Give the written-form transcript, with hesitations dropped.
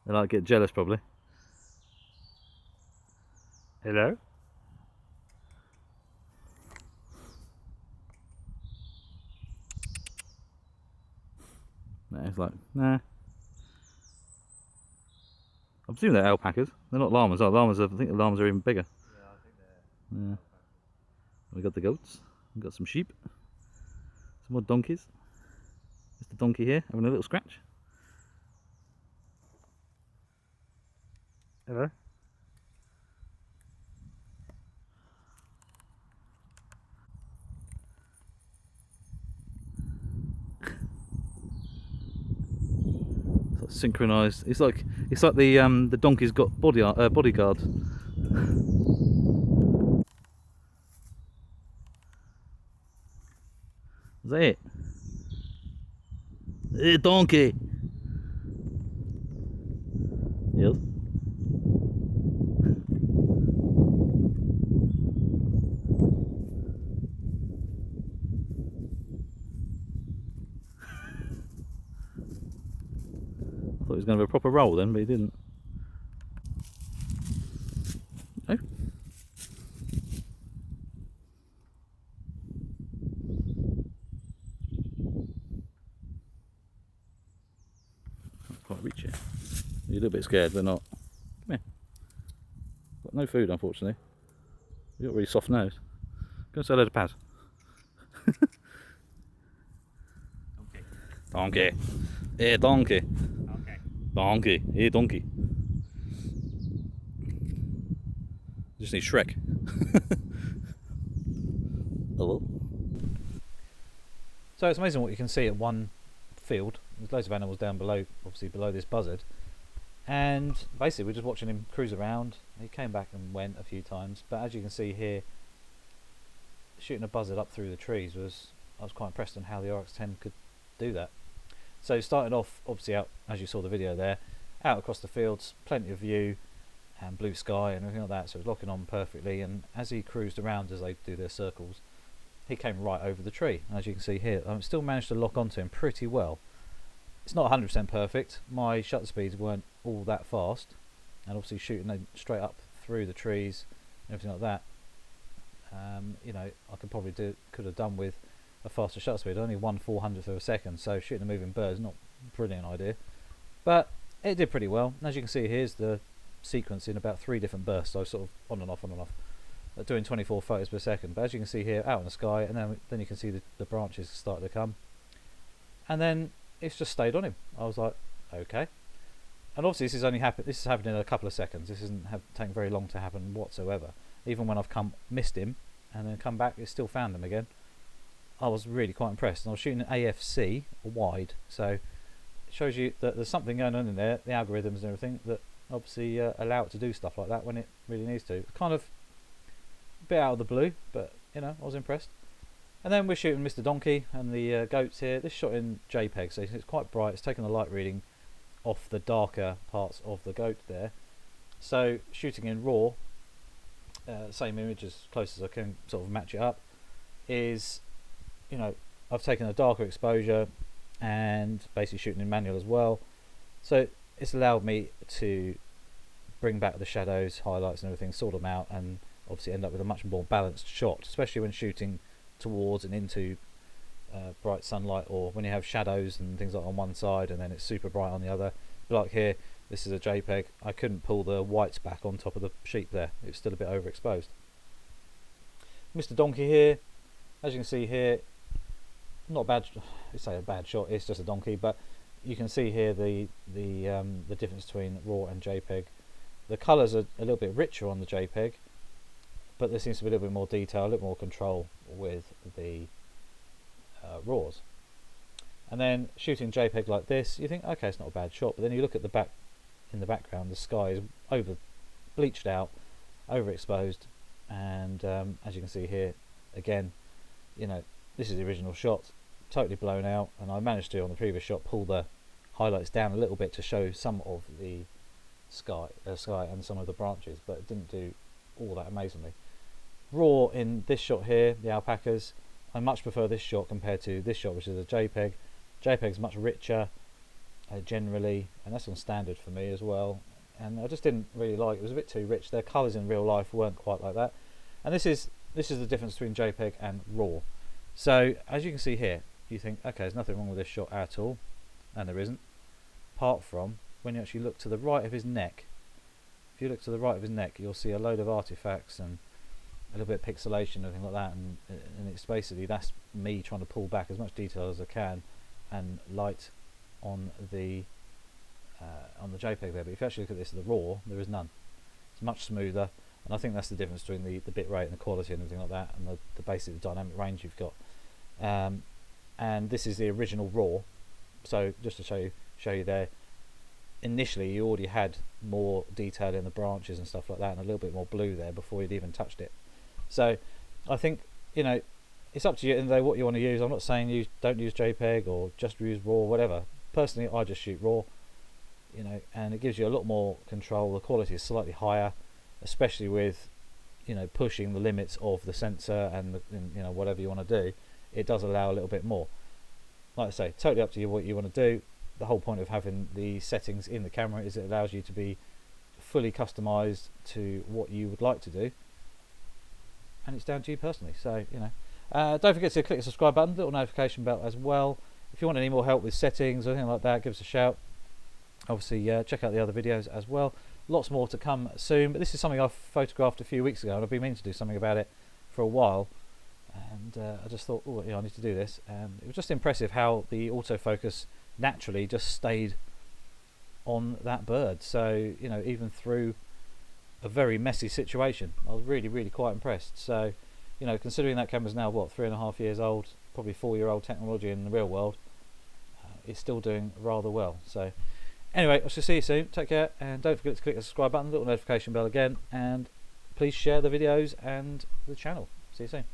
They like get jealous probably. Hello? No, it's like, nah. I'm assuming they're alpacas. They're not llamas. Oh, llamas are, I think the llamas are even bigger. Yeah, I think they're Yeah. We got the goats. We got some sheep. Some more donkeys. There's the donkey here having a little scratch. Hello. Sort of synchronised. It's like the donkey's got bodyguard. Is that it? Hey, donkey. Yes. I thought he was going to have a proper roll then, but he didn't. No. Can't quite reach it. You're a little bit scared, but not. Come here. Got no food, unfortunately. You've got a really soft nose. Go and say hello to Paz. okay. Donkey. Hey, donkey. Okay. Donkey. Hey, donkey. Just need Shrek. Hello. So it's amazing what you can see at one field. There's loads of animals down below, obviously below this buzzard. And basically we're just watching him cruise around. He came back and went a few times, but as you can see here, shooting a buzzard up through the trees I was quite impressed on how the Rx10 could do that. So starting off obviously out, as you saw the video there, out across the fields, plenty of view and blue sky and everything like that, so it was locking on perfectly. And as he cruised around, as they do their circles, he came right over the tree. And as you can see here, I still managed to lock onto him pretty well. It's not 100% perfect. My shutter speeds weren't all that fast, and obviously shooting straight up through the trees and everything like that, you know, I could have done with a faster shutter speed. Only 1/400th of a second, so shooting a moving bird is not a brilliant idea, but it did pretty well. And as you can see, here's the sequence in about 3 different bursts. So sort of on and off, doing 24 photos per second. But as you can see here, out in the sky, and then you can see the branches start to come, and then it's just stayed on him. I was like, okay. And obviously this is happening in a couple of seconds. This isn't taking very long to happen whatsoever. Even when I've missed him and then come back, it's still found him again. I was really quite impressed. And I was shooting an AFC wide, so it shows you that there's something going on in there, the algorithms and everything, that obviously allow it to do stuff like that when it really needs to. It's kind of a bit out of the blue, but you know, I was impressed. And then we're shooting Mr. Donkey and the goats here. This shot in Jpeg, so it's quite bright. It's taking the light reading off the darker parts of the goat there. So shooting in RAW, same image as close as I can sort of match it up, is, you know, I've taken a darker exposure and basically shooting in manual as well. So it's allowed me to bring back the shadows, highlights and everything, sort them out, and obviously end up with a much more balanced shot, especially when shooting towards and into bright sunlight, or when you have shadows and things like on one side and then it's super bright on the other. But like here, this is a JPEG. I couldn't pull the whites back on top of the sheep there. It's still a bit overexposed. Mr. Donkey here, as you can see here, not bad. It's a bad shot. It's just a donkey, but you can see here the difference between RAW and JPEG. The colours are a little bit richer on the JPEG, but there seems to be a little bit more detail, a little more control with the RAWs. And then shooting JPEG like this, you think, okay, it's not a bad shot, but then you look at the back, in the background, the sky is bleached out, overexposed, and as you can see here, again, you know, this is the original shot, totally blown out, and I managed to, on the previous shot, pull the highlights down a little bit to show some of the sky and some of the branches, but it didn't do all that amazingly. RAW in this shot here, the alpacas, I much prefer this shot compared to this shot, which is a JPEG. JPEG is much richer, generally, and that's on standard for me as well. And I just didn't really like it. It was a bit too rich. Their colours in real life weren't quite like that. And this is the difference between JPEG and RAW. So as you can see here, you think, okay, there's nothing wrong with this shot at all, and there isn't. Apart from when you actually look to the right of his neck. If you look to the right of his neck, you'll see a load of artifacts and a little bit of pixelation and everything like that. And it's basically, that's me trying to pull back as much detail as I can and light on the JPEG there. But if you actually look at this, the RAW, there is none. It's much smoother, and I think that's the difference between the bit rate and the quality and everything like that, and the basic dynamic range you've got. And this is the original RAW. So just to show you there, initially you already had more detail in the branches and stuff like that, and a little bit more blue there before you'd even touched it. So I think, you know, it's up to you in the day what you want to use. I'm not saying don't use JPEG or just use RAW, whatever. Personally, I just shoot RAW, you know, and it gives you a lot more control. The quality is slightly higher, especially with, you know, pushing the limits of the sensor and you know, whatever you want to do. It does allow a little bit more. Like I say, totally up to you what you want to do. The whole point of having the settings in the camera is it allows you to be fully customized to what you would like to do, and it's down to you personally. So, you know, don't forget to click the subscribe button, little notification bell as well. If you want any more help with settings or anything like that, give us a shout. Obviously, check out the other videos as well. Lots more to come soon, but this is something I photographed a few weeks ago, and I've been meaning to do something about it for a while. And I just thought, oh, yeah, I need to do this. And it was just impressive how the autofocus naturally just stayed on that bird. So, you know, even through a very messy situation, I was really, really quite impressed. So, you know, considering that camera's now, what, 3.5 years old, probably 4-year-old technology in the real world, it's still doing rather well. So, anyway, I shall see you soon. Take care, and don't forget to click the subscribe button, little notification bell again, and please share the videos and the channel. See you soon.